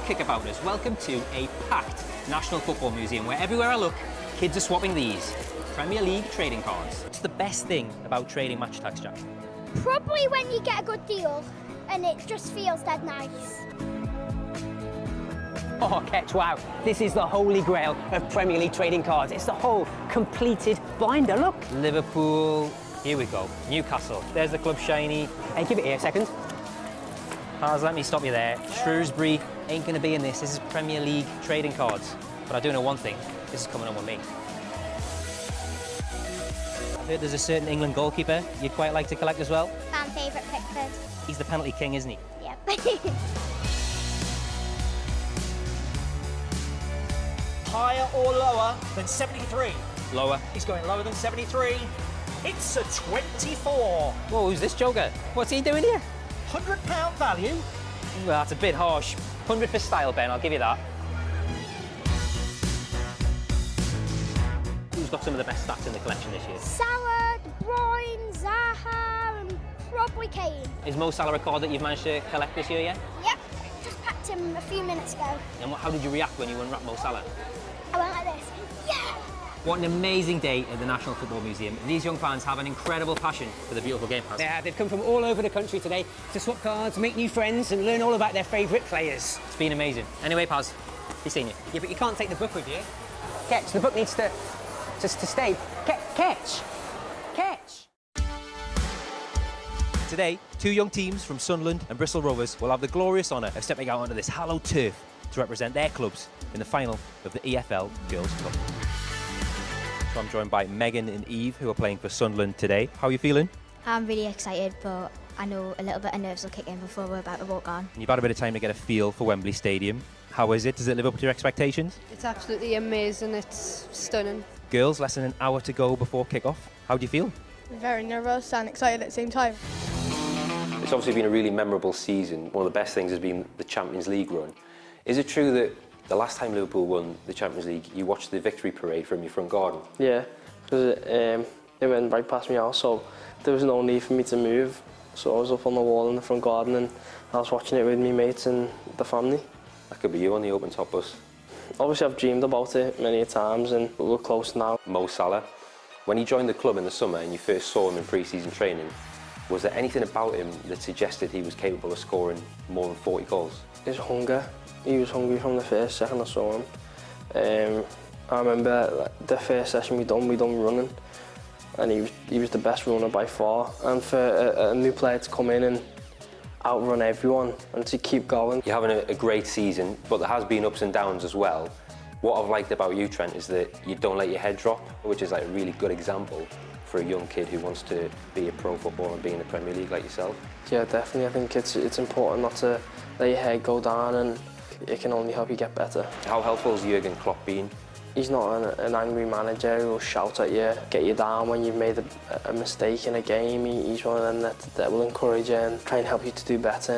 Kickabouters, welcome to a packed National Football Museum where everywhere I look, kids are swapping these Premier League trading cards. What's the best thing about trading match tags, Jack? Probably when you get a good deal and it just feels that nice. Oh, Ketch, wow. This is the holy grail of Premier League trading cards. It's the whole completed binder, look. Liverpool, here we go. Newcastle, there's the club shiny. Hey, give it here a second. Paz, let me stop you there. Shrewsbury ain't going to be in this. This is Premier League trading cards. But I do know one thing, this is coming on with me. I've heard there's a certain England goalkeeper you'd quite like to collect as well. Fan favourite Pickford. He's the penalty king, isn't he? Yep. Higher or lower than 73? Lower. He's going lower than 73. It's a 24. Whoa, who's this joker? What's he doing here? £100 value. Well, that's a bit harsh. 100 for style, Ben, I'll give you that. Who's got some of the best stats in the collection this year? Salah, De Bruyne, Zaha and probably Kane. Is Mo Salah a card that you've managed to collect this year yet? Yep, just packed him a few minutes ago. And how did you react when you unwrapped Mo Salah? I went like this. Yeah! What an amazing day at the National Football Museum. These young fans have an incredible passion for the beautiful game. Yeah, they've come from all over the country today to swap cards, make new friends and learn all about their favourite players. It's been amazing. Anyway, Paz, be seeing you. Yeah, but you can't take the book with you. Ketch, the book needs to stay. Ketch! Ketch! Today, two young teams from Sunderland and Bristol Rovers will have the glorious honour of stepping out onto this hallowed turf to represent their clubs in the final of the EFL Girls' Cup. So I'm joined by Megan and Eve, who are playing for Sunderland today. How are you feeling? I'm really excited, but I know a little bit of nerves will kick in before we're about to walk on. You've had a bit of time to get a feel for Wembley Stadium. How is it? Does it live up to your expectations? It's absolutely amazing, it's stunning. Girls, less than an hour to go before kick-off. How do you feel? Very nervous and excited at the same time. It's obviously been a really memorable season. One of the best things has been the Champions League run. Is it true that the last time Liverpool won the Champions League, you watched the victory parade from your front garden? Yeah, because it went right past me house, so there was no need for me to move. So I was up on the wall in the front garden and I was watching it with my mates and the family. That could be you on the open top bus. Obviously I've dreamed about it many times and we're close now. Mo Salah, when he joined the club in the summer and you first saw him in pre-season training, was there anything about him that suggested he was capable of scoring more than 40 goals? His hunger. He was hungry from the first second I saw him. I remember the first session we done running, and he was the best runner by far. And for a new player to come in and outrun everyone and to keep going. You're having a great season, but there has been ups and downs as well. What I've liked about you, Trent, is that you don't let your head drop, which is like a really good example for a young kid who wants to be a pro footballer and be in the Premier League like yourself. Yeah, definitely. I think it's important not to let your head go down, and it can only help you get better. How helpful has Jurgen Klopp been? He's not an angry manager who will shout at you, get you down when you've made a mistake in a game. He's one of them that will encourage you and try and help you to do better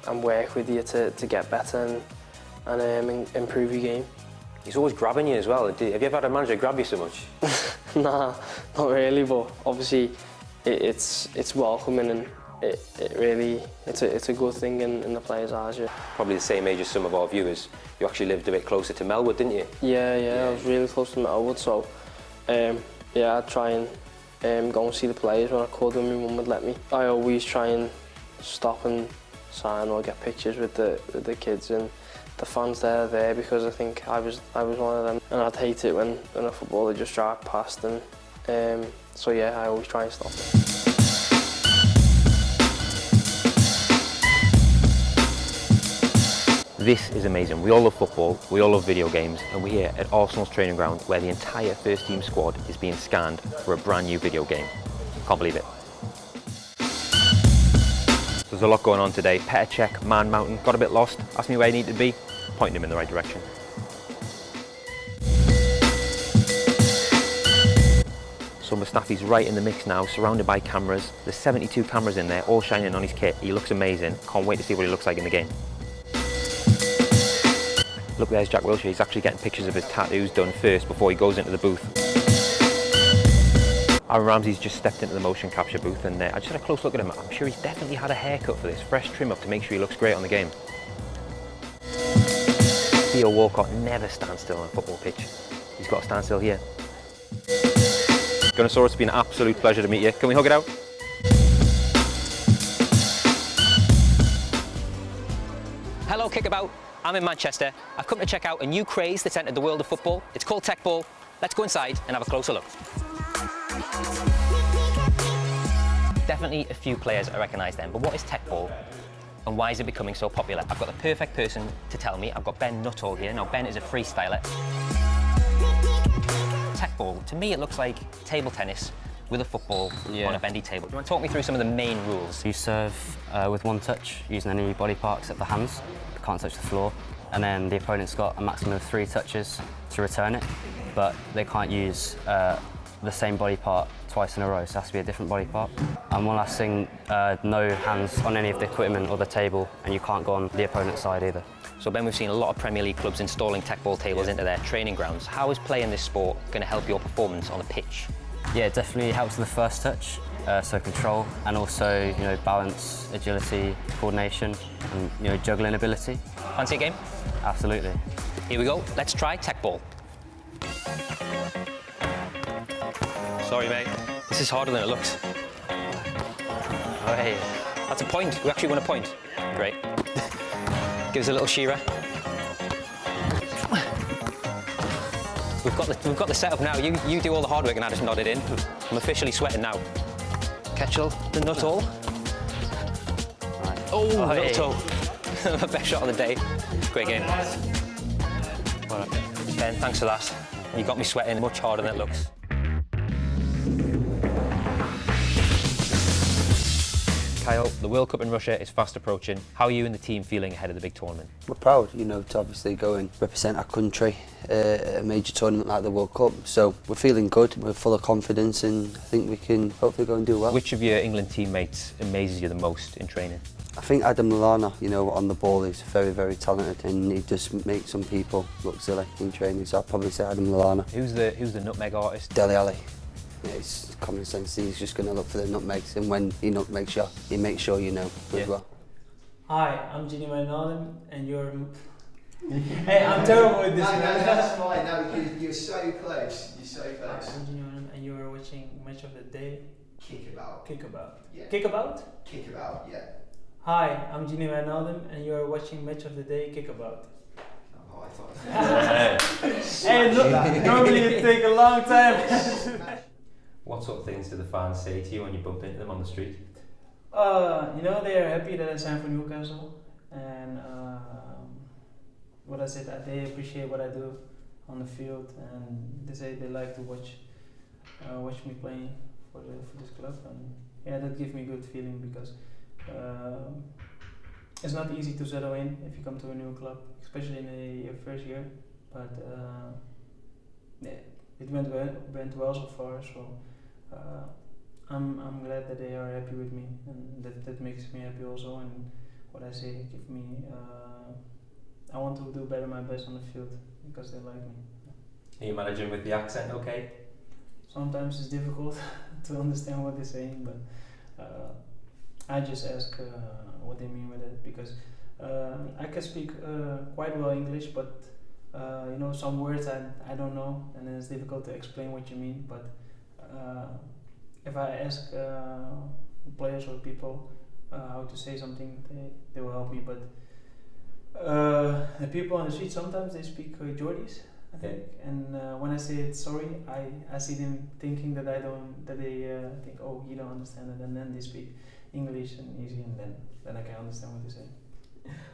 and work with you to get better and improve your game. He's always grabbing you as well. Have you ever had a manager grab you so much? Nah, not really, but obviously it's welcoming and it's a good thing in the players' eyes. Yeah. Probably the same age as some of our viewers. You actually lived a bit closer to Melwood, didn't you? Yeah, I was really close to Melwood, so yeah, I'd try and go and see the players when I could, when my mum would let me. I always try and stop and sign or get pictures with the kids and the fans there because I think I was one of them, and I'd hate it when a footballer just dragged past, and so yeah, I always try and stop it. This is amazing. We all love football, we all love video games, and we're here at Arsenal's training ground where the entire first team squad is being scanned for a brand new video game. Can't believe it. There's a lot going on today. Petr Cech, Man Mountain, got a bit lost, asked me where he needed to be, pointing him in the right direction. So Mustafi's right in the mix now, surrounded by cameras. There's 72 cameras in there, all shining on his kit. He looks amazing. Can't wait to see what he looks like in the game. Look, there's Jack Wilshere. He's actually getting pictures of his tattoos done first before he goes into the booth. Aaron Ramsey's just stepped into the motion capture booth, and I just had a close look at him. I'm sure he's definitely had a haircut for this, fresh trim up to make sure he looks great on the game. Theo Walcott never stands still on a football pitch. He's got to stand still here. Gunnosaurus, it's been an absolute pleasure to meet you. Can we hug it out? Hello, Kickabout. I'm in Manchester. I've come to check out a new craze that's entered the world of football. It's called tech ball. Let's go inside and have a closer look. Definitely a few players I recognise them, but what is tech ball and why is it becoming so popular? I've got the perfect person to tell me. I've got Ben Nuttall here. Now, Ben is a freestyler. Tech ball, to me, it looks like table tennis with a football on a bendy table. Do you want to talk me through some of the main rules? You serve with one touch, using any body part except the hands. You can't touch the floor. And then the opponent's got a maximum of 3 touches to return it, but they can't use the same body part twice in a row, so it has to be a different body part. And one last thing, no hands on any of the equipment or the table, and you can't go on the opponent's side either. So Ben, we've seen a lot of Premier League clubs installing tech ball tables into their training grounds. How is playing this sport going to help your performance on the pitch? Yeah, it definitely helps with the first touch, so control, and also balance, agility, coordination, and juggling ability. Fancy a game? Absolutely. Here we go. Let's try tech ball. Sorry, mate. This is harder than it looks. Oh, hey. That's a point. We actually won a point. Great. Give us a little shearer. We've got the setup now. You do all the hard work and I just nod it in. I'm officially sweating now. Ketchell, the Nuttall. Right. Oh, hey. Nuttall. My best shot of the day. Great game. Well, Ben, thanks for that. You got me sweating much harder than it looks. Kyle, the World Cup in Russia is fast approaching. How are you and the team feeling ahead of the big tournament? We're proud, to obviously go and represent our country at a major tournament like the World Cup. So we're feeling good, we're full of confidence, and I think we can hopefully go and do well. Which of your England teammates amazes you the most in training? I think Adam Lallana, on the ball, is very, very talented, and he just makes some people look silly in training. So I'd probably say Adam Lallana. Who's the nutmeg artist? Dele Alli. Yeah, it's common sense. He's just going to look for the nutmegs, and when he nutmegs you, he makes sure you know as well. Hi, I'm Ginny Wijnaldum, and you're... Hey, I'm terrible with this. No, that's fine. No, you're so close. You're so close. Hi, I'm Ginny Wijnaldum, and you're watching Match of the Day. Kickabout. Kickabout. Yeah. Kickabout? Kickabout, yeah. Hi, I'm Ginny Wijnaldum, and you're watching Match of the Day. Kickabout. Oh, I thought. Hey, look, normally it takes a long time. What sort of things do the fans say to you when you bump into them on the street? They are happy that I signed for Newcastle, and what I said, that they appreciate what I do on the field, and they say they like to watch me playing for this club, and yeah, that gives me a good feeling because it's not easy to settle in if you come to a new club, especially in your first year. But yeah, it went well so far, so. I'm glad that they are happy with me, and that makes me happy also. And what I say give me, I want to do better my best on the field because they like me. Are you managing with the accent okay? Sometimes it's difficult to understand what they're saying, but I just ask what they mean with it because I can speak quite well English, but some words I don't know, and then it's difficult to explain what you mean. But if I ask players or people how to say something, they will help me. But the people on the street sometimes they speak Geordies, I think. And when I say it sorry, I see them thinking that I don't, that they think, oh, you don't understand it, and then they speak English and easy, and then I can understand what they say.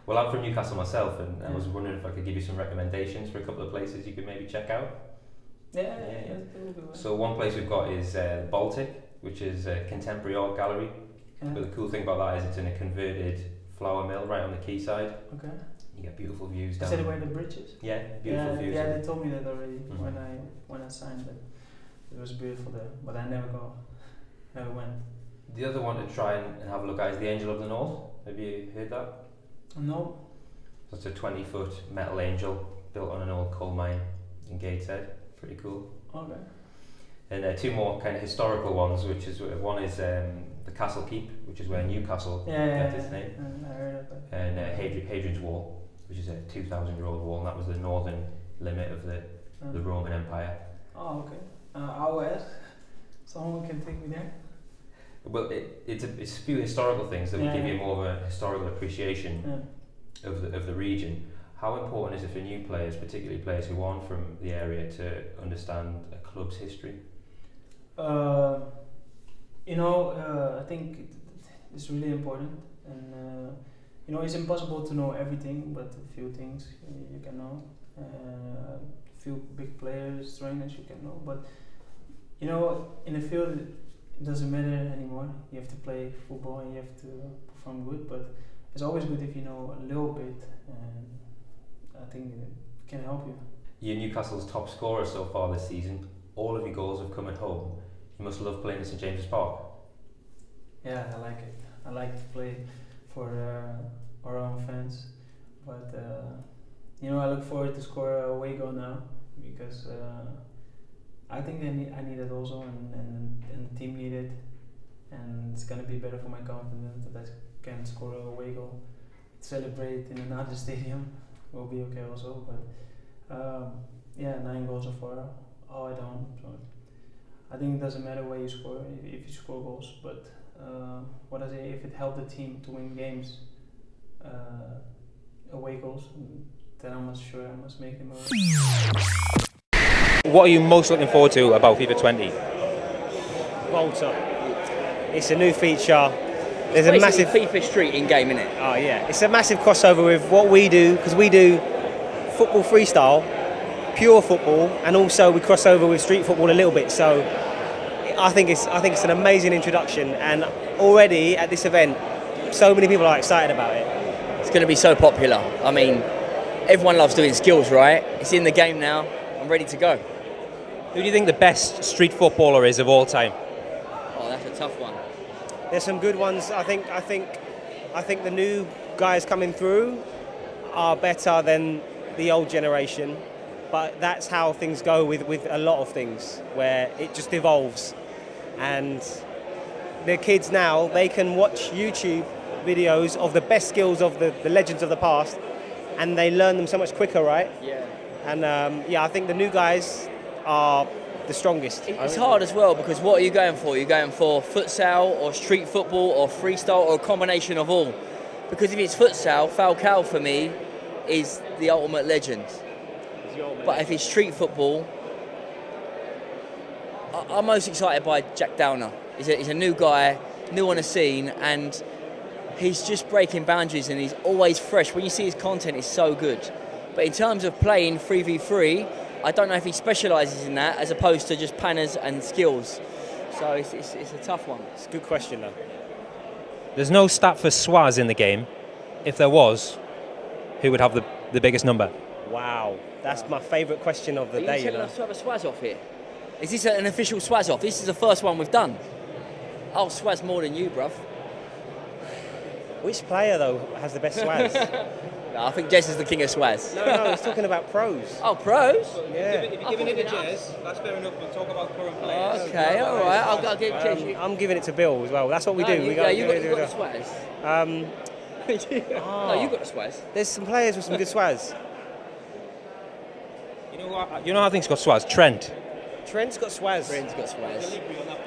Well, I'm from Newcastle myself, and I was wondering if I could give you some recommendations for a couple of places you could maybe check out. Yeah. So one place we've got is the Baltic, which is a contemporary art gallery. Yeah. But the cool thing about that is it's in a converted flour mill right on the quayside. Okay. You get beautiful views down. Is that where the bridge is? Yeah, beautiful views. Yeah, they told me that already when I signed it. It was beautiful there, but I never went. The other one to try and have a look at is the Angel of the North. Have you heard that? No. So it's a 20-foot metal angel built on an old coal mine in Gateshead. Pretty cool. Okay. And two more kind of historical ones, which is one is the Castle Keep, which is where Newcastle gets its name. I heard of it. And Hadrian's Wall, which is a 2,000-year-old wall, and that was the northern limit of the Roman Empire. Oh, okay. I'll ask. Someone can take me there. Well, it's a few historical things that will give you more of a historical appreciation of the region. How important is it for new players, particularly players who aren't from the area, to understand a club's history? I think it's really important, and it's impossible to know everything, but a few things you can know. A few big players, trainers you can know, but in the field it doesn't matter anymore. You have to play football and you have to perform good, but it's always good if you know a little bit, and I think it can help you. You're Newcastle's top scorer so far this season. All of your goals have come at home. You must love playing at St James's Park. Yeah, I like it. I like to play for our own fans, but I look forward to score a away goal now, because I think I need it also, and the team need it, and it's gonna be better for my confidence that I can score a away goal. Celebrate in another stadium will be okay also, but 9 goals so far, all I don't. So I think it doesn't matter where you score if you score goals, but if it helped the team to win games, away goals, then I'm not sure I must make them away. What are you most looking forward to about FIFA 20? Volta. It's a new feature. There's It's a massive FIFA Street in game, isn't it? Oh yeah, it's a massive crossover with what we do, because we do football freestyle, pure football, and also we cross over with street football a little bit. So I think it's an amazing introduction, and already at this event, so many people are excited about it. It's going to be so popular. I mean, everyone loves doing skills, right? It's in the game now. I'm ready to go. Who do you think the best street footballer is of all time? Oh, that's a tough one. There's some good ones. I think the new guys coming through are better than the old generation, but that's how things go with a lot of things, where it just evolves. And the kids now, they can watch YouTube videos of the best skills of the legends of the past, and they learn them so much quicker, right? Yeah. And I think the new guys are the strongest. It's hard as well, because what are you going for? You're going for futsal or street football or freestyle or a combination of all. Because if it's futsal, Falcao for me is the ultimate legend. But if it's street football, I'm most excited by Jack Downer. He's a new guy, new on the scene, and he's just breaking boundaries, and he's always fresh. When you see his content, it's so good. But in terms of playing 3v3, I don't know if he specialises in that as opposed to just panners and skills. So it's a tough one. It's a good question, though. There's no stat for Swaz in the game. If there was, who would have the biggest number? Wow, that's my favourite question of the Are you day. telling us to have a Swaz off here? Is this an official Swaz off? This is the first one we've done. I'll Swaz more than you, bruv. Which player, though, has the best swaz? No, I think Jez is the king of Swaz. No, he's talking about pros. Oh, pros? Yeah. If you're giving it to Jez, that's fair enough. We'll talk about current players. Okay, all right. I'll give Jez. I'm giving it to Bill as well. That's what we do. You got the Swaz. No, you got the Swaz. There's some players with some good swaz. You know what? You know how things got Swaz? Trent. Trent's got swaz.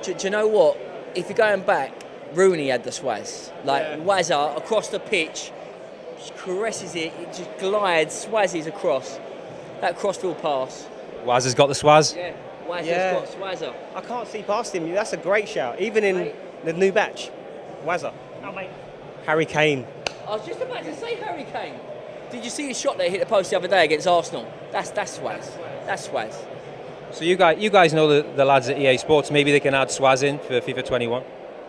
Do you know what? If you're going back, Rooney had the Swaz. Wazza across the pitch, just caresses it, it just glides, swazzes across. That crossfield pass. Waz has got the Swaz. Yeah, Wazza's got Swazza. I can't see past him. That's a great shout. Even in the new batch, Wazza. Oh, mate. Harry Kane. I was just about to say Harry Kane. Did you see the shot that hit the post the other day against Arsenal? That's Swaz. That's Swaz. So you guys know the lads at EA Sports. Maybe they can add Swaz in for FIFA 21.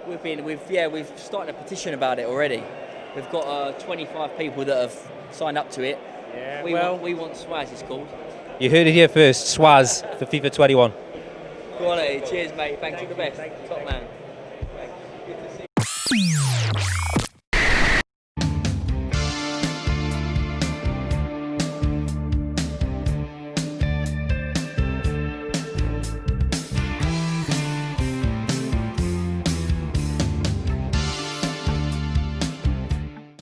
We've started a petition about it already. We've got 25 people that have signed up to it. Yeah, we want Swaz, it's called. You heard it here first. Swaz for FIFA 21. Quality. Cheers, mate. Thanks for the best. Top man. Good to see you.